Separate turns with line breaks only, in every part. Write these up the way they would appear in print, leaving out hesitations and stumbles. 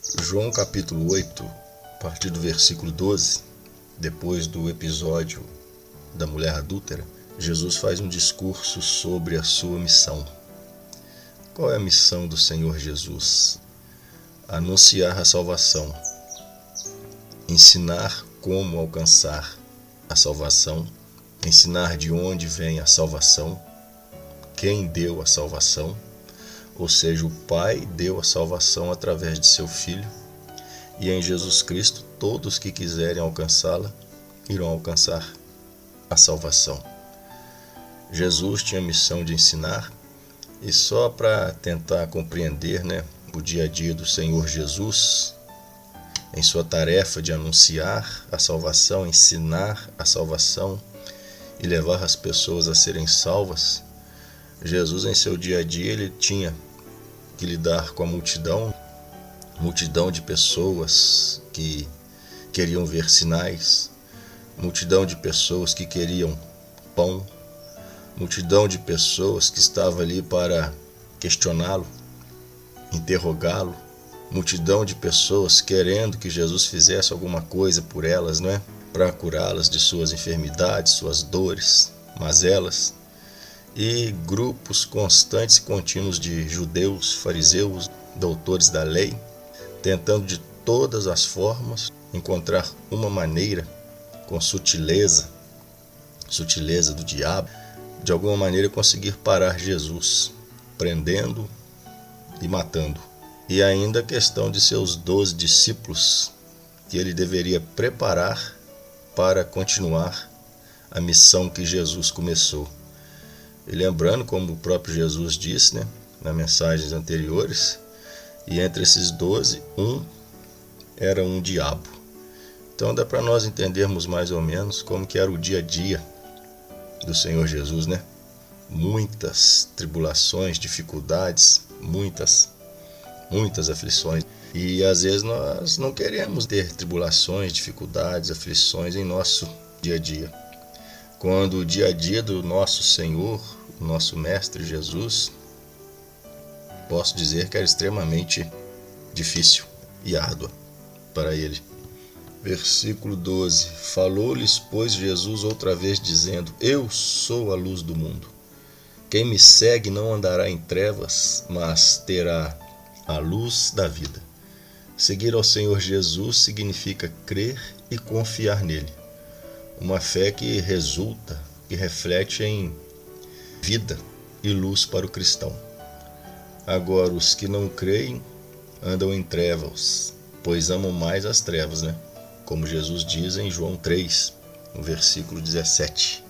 João capítulo 8, a partir do versículo 12, depois do episódio da mulher adúltera, Jesus faz um discurso sobre a sua missão. Qual é a missão do Senhor Jesus? Anunciar a salvação, ensinar como alcançar a salvação, ensinar de onde vem a salvação, quem deu a salvação, ou seja, o Pai deu a salvação através de seu Filho, e em Jesus Cristo todos que quiserem alcançá-la irão alcançar a salvação. Jesus tinha a missão de ensinar, e só para tentar compreender, o dia a dia do Senhor Jesus, em sua tarefa de anunciar a salvação, ensinar a salvação e levar as pessoas a serem salvas, Jesus em seu dia a dia ele tinha que lidar com a multidão de pessoas que queriam ver sinais, multidão de pessoas que queriam pão, multidão de pessoas que estavam ali para questioná-lo, interrogá-lo, multidão de pessoas querendo que Jesus fizesse alguma coisa por elas, para curá-las de suas enfermidades, suas dores, mazelas, e grupos constantes e contínuos de judeus, fariseus, doutores da lei, tentando de todas as formas encontrar uma maneira, com sutileza do diabo, de alguma maneira conseguir parar Jesus, prendendo e matando. E ainda a questão de seus 12 discípulos, que ele deveria preparar para continuar a missão que Jesus começou. E lembrando, como o próprio Jesus disse, nas mensagens anteriores, e entre esses 12, um era um diabo. Então dá para nós entendermos mais ou menos como que era o dia a dia do Senhor Jesus, Muitas tribulações, dificuldades, muitas aflições. E às vezes nós não queremos ter tribulações, dificuldades, aflições em nosso dia a dia. Quando o dia a dia do nosso Senhor, o nosso Mestre Jesus, posso dizer que era extremamente difícil e árdua para ele. Versículo 12. Falou-lhes, pois, Jesus outra vez, dizendo: Eu sou a luz do mundo. Quem me segue não andará em trevas, mas terá a luz da vida. Seguir ao Senhor Jesus significa crer e confiar nele. Uma fé que resulta, que reflete em vida e luz para o cristão. Agora, os que não creem andam em trevas, pois amam mais as trevas, como Jesus diz em João 3, no versículo 17.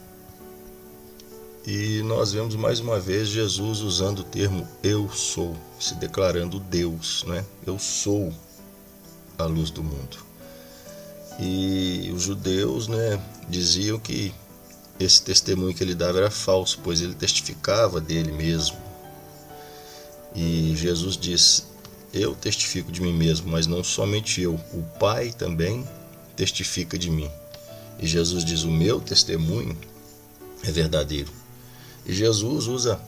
E nós vemos mais uma vez Jesus usando o termo eu sou, se declarando Deus, Eu sou a luz do mundo. E os judeus, diziam que esse testemunho que ele dava era falso, pois ele testificava dele mesmo. E Jesus diz: eu testifico de mim mesmo, mas não somente eu, o Pai também testifica de mim. E Jesus diz: o meu testemunho é verdadeiro. E Jesus usa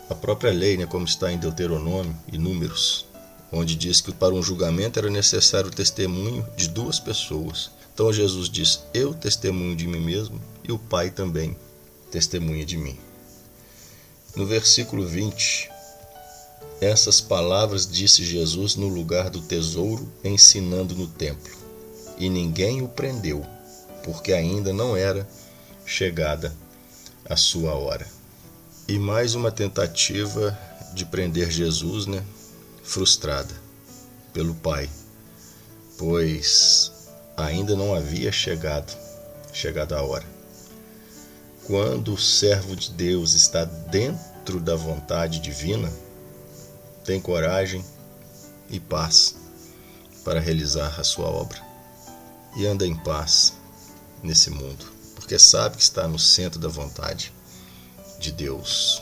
a própria lei, como está em Deuteronômio e Números, onde diz que para um julgamento era necessário o testemunho de 2 pessoas. Então Jesus diz: eu testemunho de mim mesmo e o Pai também testemunha de mim. No versículo 20, essas palavras disse Jesus no lugar do tesouro, ensinando no templo. E ninguém o prendeu, porque ainda não era chegada a sua hora. E mais uma tentativa de prender Jesus, frustrada pelo Pai, pois ainda não havia chegado a hora. Quando o servo de Deus está dentro da vontade divina, tem coragem e paz para realizar a sua obra. E anda em paz nesse mundo, porque sabe que está no centro da vontade de Deus.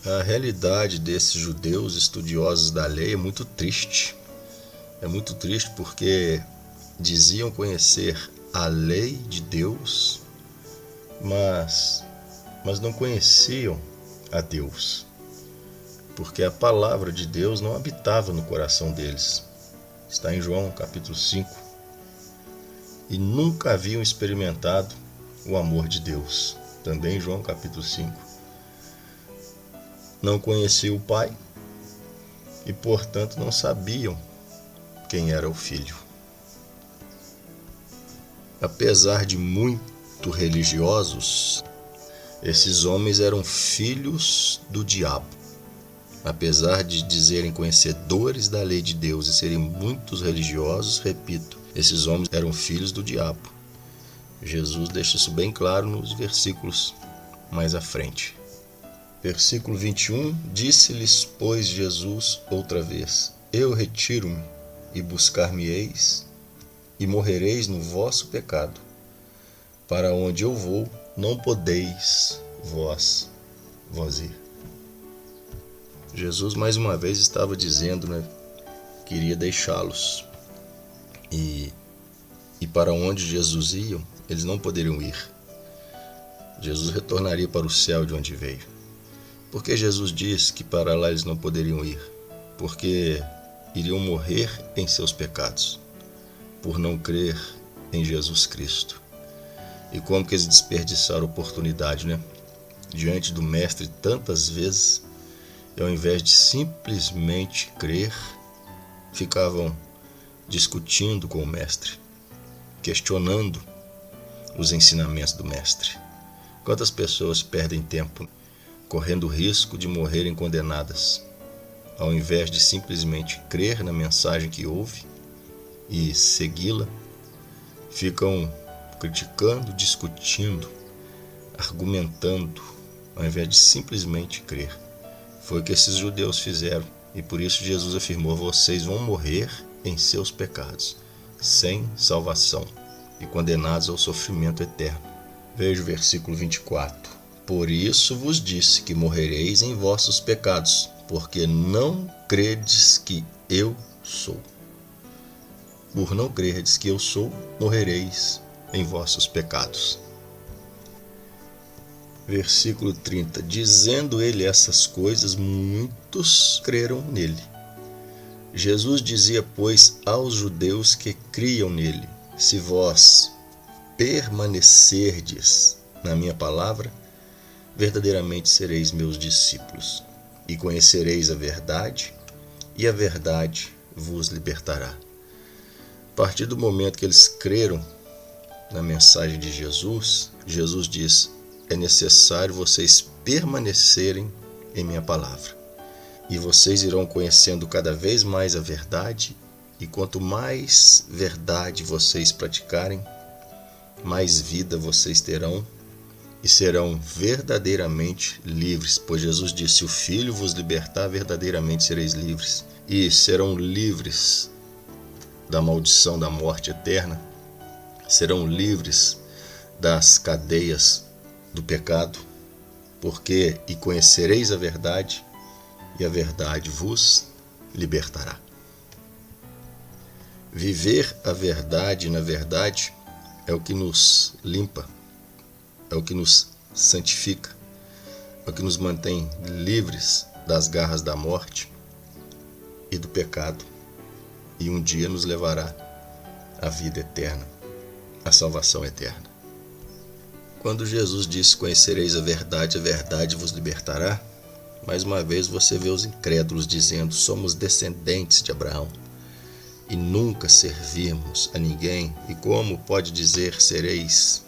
A realidade desses judeus estudiosos da lei é muito triste. É muito triste porque diziam conhecer a lei de Deus, mas não conheciam a Deus. porque a palavra de Deus não habitava no coração deles. Está em João capítulo 5. E nunca haviam experimentado o amor de Deus. Também em João capítulo 5. Não conheciam o Pai e, portanto, não sabiam quem era o Filho. Apesar de muito religiosos, esses homens eram filhos do diabo. Apesar de dizerem conhecedores da lei de Deus e serem muitos religiosos, repito, esses homens eram filhos do diabo. Jesus deixa isso bem claro nos versículos mais à frente. Versículo 21, disse-lhes, pois, Jesus outra vez, eu retiro-me e buscar-me-eis, e morrereis no vosso pecado. Para onde eu vou, não podeis vós ir. Jesus mais uma vez estava dizendo, que iria deixá-los. E para onde Jesus ia, eles não poderiam ir. Jesus retornaria para o céu de onde veio. Por que Jesus disse que para lá eles não poderiam ir? Porque iriam morrer em seus pecados, por não crer em Jesus Cristo. E como que eles desperdiçaram a oportunidade, diante do Mestre tantas vezes, e ao invés de simplesmente crer, ficavam discutindo com o Mestre, questionando os ensinamentos do Mestre. Quantas pessoas perdem tempo correndo o risco de morrerem condenadas, ao invés de simplesmente crer na mensagem que ouve e segui-la, ficam criticando, discutindo, argumentando, ao invés de simplesmente crer. Foi o que esses judeus fizeram, e por isso Jesus afirmou, vocês vão morrer em seus pecados, sem salvação e condenados ao sofrimento eterno. Veja o versículo 24. Por isso vos disse que morrereis em vossos pecados, porque não credes que eu sou. Por não crerdes que eu sou, morrereis em vossos pecados. Versículo 30. Dizendo ele essas coisas, muitos creram nele. Jesus dizia, pois, aos judeus que criam nele, se vós permanecerdes na minha palavra, verdadeiramente sereis meus discípulos, e conhecereis a verdade, e a verdade vos libertará. A partir do momento que eles creram na mensagem de Jesus, Jesus diz, é necessário vocês permanecerem em minha palavra, e vocês irão conhecendo cada vez mais a verdade, e quanto mais verdade vocês praticarem, mais vida vocês terão, e serão verdadeiramente livres, pois Jesus disse, se o Filho vos libertar, verdadeiramente sereis livres. E serão livres da maldição da morte eterna, serão livres das cadeias do pecado, porque e conhecereis a verdade, e a verdade vos libertará. Viver a verdade na verdade é o que nos limpa, é o que nos santifica, é o que nos mantém livres das garras da morte e do pecado, e um dia nos levará à vida eterna, à salvação eterna. Quando Jesus disse, conhecereis a verdade vos libertará, mais uma vez você vê os incrédulos dizendo, somos descendentes de Abraão, e nunca servimos a ninguém, e como pode dizer, sereis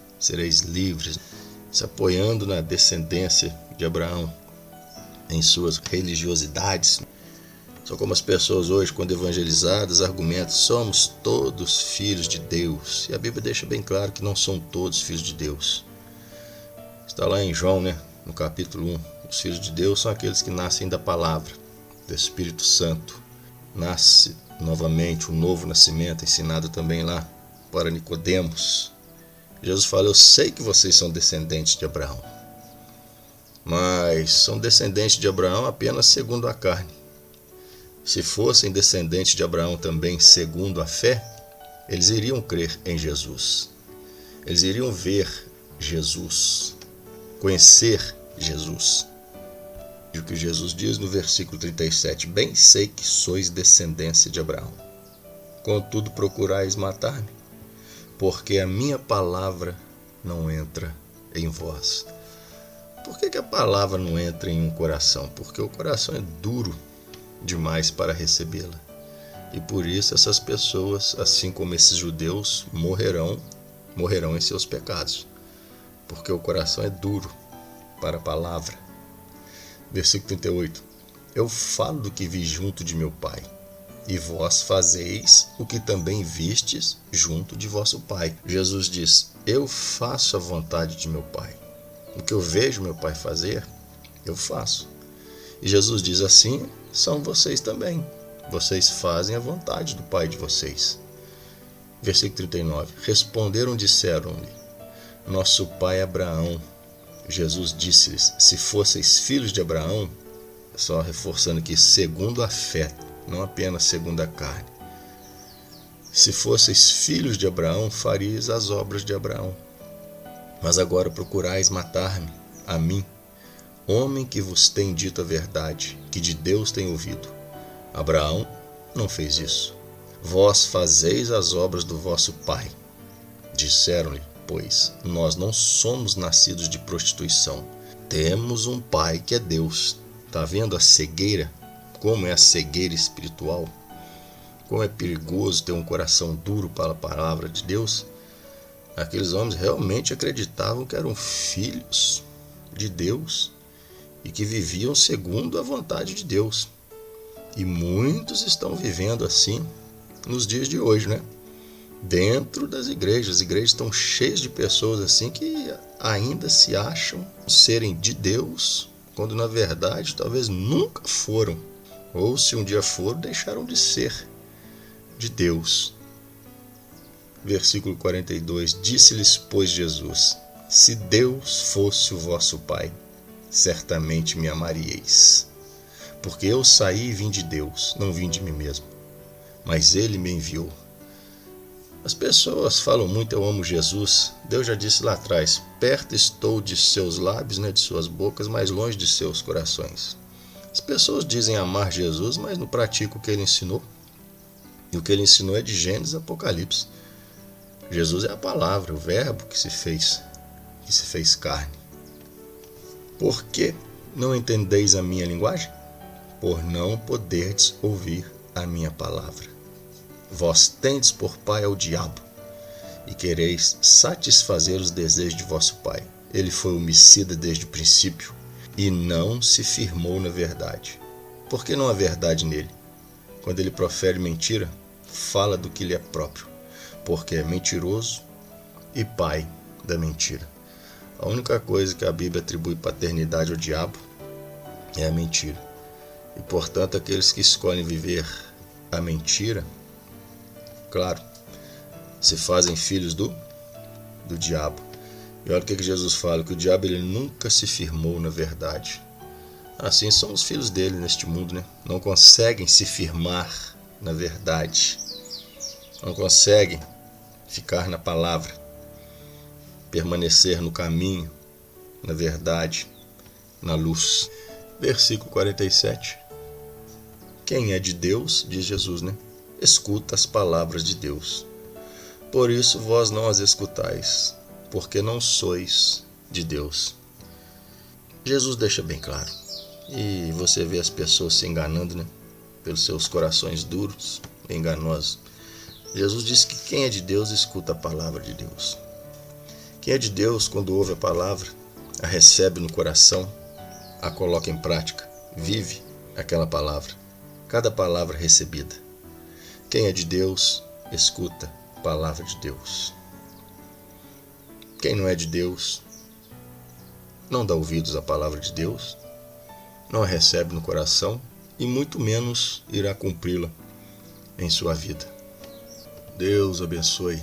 livres, se apoiando na descendência de Abraão em suas religiosidades. São como as pessoas hoje, quando evangelizadas, argumentam, somos todos filhos de Deus. E a Bíblia deixa bem claro que não são todos filhos de Deus. Está lá em João, no capítulo 1. Os filhos de Deus são aqueles que nascem da palavra, do Espírito Santo. Nasce novamente, um novo nascimento, ensinado também lá para Nicodemos. Jesus fala, eu sei que vocês são descendentes de Abraão, mas são descendentes de Abraão apenas segundo a carne. Se fossem descendentes de Abraão também segundo a fé, eles iriam crer em Jesus. Eles iriam ver Jesus, conhecer Jesus. E o que Jesus diz no versículo 37, bem sei que sois descendência de Abraão. Contudo procurais matar-me, porque a minha palavra não entra em vós. Por que a palavra não entra em um coração? Porque o coração é duro demais para recebê-la. E por isso essas pessoas, assim como esses judeus, morrerão em seus pecados. Porque o coração é duro para a palavra. Versículo 38. Eu falo do que vi junto de meu Pai, e vós fazeis o que também vistes junto de vosso Pai. Jesus diz, eu faço a vontade de meu Pai. O que eu vejo meu Pai fazer, eu faço. E Jesus diz assim, são vocês também. Vocês fazem a vontade do Pai de vocês. Versículo 39. Responderam, disseram-lhe, nosso pai Abraão. Jesus disse-lhes, se fosseis filhos de Abraão, só reforçando aqui, segundo a fé, não apenas segundo a carne. Se fosseis filhos de Abraão, faríeis as obras de Abraão. Mas agora procurais matar-me, a mim, homem que vos tem dito a verdade, que de Deus tem ouvido. Abraão não fez isso. Vós fazeis as obras do vosso pai. Disseram-lhe, pois, nós não somos nascidos de prostituição. Temos um pai que é Deus. Está vendo a cegueira? Como é a cegueira espiritual? Como é perigoso ter um coração duro para a palavra de Deus? Aqueles homens realmente acreditavam que eram filhos de Deus e que viviam segundo a vontade de Deus. E muitos estão vivendo assim nos dias de hoje, né? Dentro das igrejas. As igrejas estão cheias de pessoas assim que ainda se acham serem de Deus, quando na verdade talvez nunca foram. Ou se um dia foram, deixaram de ser de Deus. Versículo 42. Disse-lhes, pois, Jesus, se Deus fosse o vosso Pai, certamente me amaríeis. Porque eu saí e vim de Deus, não vim de mim mesmo, mas Ele me enviou. As pessoas falam muito, eu amo Jesus. Deus já disse lá atrás, perto estou de seus lábios, né, de suas bocas, mas longe de seus corações. As pessoas dizem amar Jesus, mas não praticam o que Ele ensinou. E o que Ele ensinou é de Gênesis a Apocalipse. Jesus é a palavra, o verbo que se fez carne. Por que não entendeis a minha linguagem? Por não poderdes ouvir a minha palavra. Vós tendes por pai ao diabo, e quereis satisfazer os desejos de vosso pai. Ele foi homicida desde o princípio, e não se firmou na verdade. Por que não há verdade nele? Quando ele profere mentira, fala do que lhe é próprio, porque é mentiroso e pai da mentira. A única coisa que a Bíblia atribui paternidade ao diabo é a mentira. E, portanto, aqueles que escolhem viver a mentira, claro, se fazem filhos do diabo. E olha o que Jesus fala, que o diabo ele nunca se firmou na verdade. Assim são os filhos dele neste mundo, né? Não conseguem se firmar na verdade. Não conseguem ficar na palavra, permanecer no caminho, na verdade, na luz. Versículo 47. Quem é de Deus, diz Jesus, né? Escuta as palavras de Deus. Por isso vós não as escutais, porque não sois de Deus. Jesus deixa bem claro. E você vê as pessoas se enganando, né? Pelos seus corações duros, enganosos. Jesus disse que quem é de Deus escuta a palavra de Deus. Quem é de Deus, quando ouve a palavra, a recebe no coração, a coloca em prática, vive aquela palavra, cada palavra recebida. Quem é de Deus, escuta a palavra de Deus. Quem não é de Deus, não dá ouvidos à palavra de Deus, não a recebe no coração e muito menos irá cumpri-la em sua vida. Deus abençoe,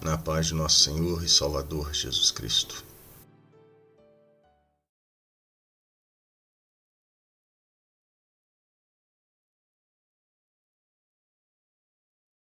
na paz de nosso Senhor e Salvador Jesus Cristo.